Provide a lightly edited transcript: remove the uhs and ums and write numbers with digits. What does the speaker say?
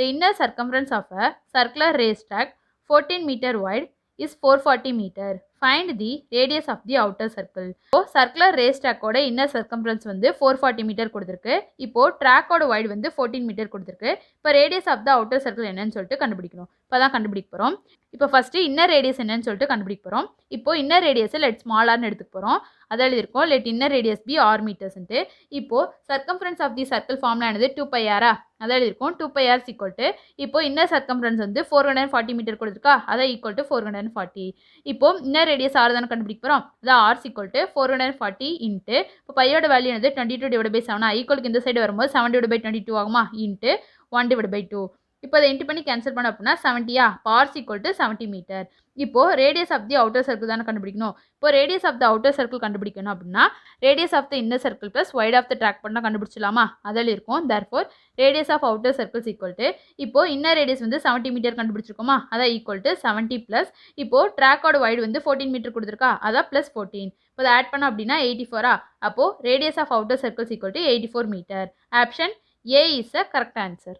the inner circumference of a circular racetrack 14 meter wide is 440 meter. Find the radius of the outer circle. இப்போ circular racetrack ஓட inner circumference வந்து 440 metre கொடுத்துருக்கு. இப்போ ட்ராக்கோட wide வந்து 14 metre கொடுத்துருக்கு. இப்போ radius of the outer circle என்னன்னு சொல்லிட்டு கண்டுபிடிக்கணும். இப்போ தான் கண்டுபிடிக்க போகிறோம். இப்போ ஃபஸ்ட்டு இன்னர் ரேடியஸ் என்னன்னு சொல்லிட்டு கண்டுபிடிக்க போகிறோம். இப்போ இன்னர் ரேடியஸை லெட் ஸ்மாலார்னு எடுத்துக்க போகிறோம். அதை எழுதியிருக்கோம் let inner radius be r மீட்டர்ஸ்ன்ட்டு. இப்போது சர்க்கம்ஃபரன்ஸ் ஆஃப் தி சர்க்கிள் ஃபார்ம்லாம் என்னது 2πr அதை எழுதியிருக்கோம் 2πr ஈக்குவல் டு இப்போ இன்னர் சர்க்கம்ஃபரன்ஸ் வந்து 440 மீட்டர் கொடுத்துருக்கா அதை ஈக்குவல் டு 440. இப்போ இன்னர் ரேடியஸ் ஆர் தானே கண்டுபிடிக்க போகிறோம். அதான் ஆர் ஈக்குவல் டு 440 இன்ட்டு இப்போ பையோட வேல்யூ என்னது 22/7 ஈக்குவலுக்கு இந்த சைடு வரும்போது 7/22 ஆகுமா இன்ட்டு 1/2. இப்போ அதை இன்ட்டு பண்ணி கேன்சல் பண்ண அப்படின்னா 70யா ஆர் ஈக்குவல் டு 70 மீட்டர். இப்போது radius of the outer circle தானே கண்டுபிடிக்கணும். இப்போ radius of the outer circle கண்டுபிடிக்கணும் அப்படின்னா radius of the inner circle plus width of the track பண்ணால் கண்டுபிடிச்சலாமா அதில் இருக்கும். Therefore radius of outer circles equal to இப்போ இன்னர் ரேடியஸ் வந்து 70 மீட்டர் கண்டுபிடிச்சிருக்கோமா அதான் ஈக்குவல் டு 70 ப்ளஸ் இப்போது ட்ராக்கோட வைடு வந்து 14 மீட்டர் கொடுத்துருக்கா அதான் ப்ளஸ் 14. இப்போ அதை ஆட் பண்ணோம் அப்படின்னா 84. அப்போது radius of outer circles equal to 84 metre. Option A is a correct answer.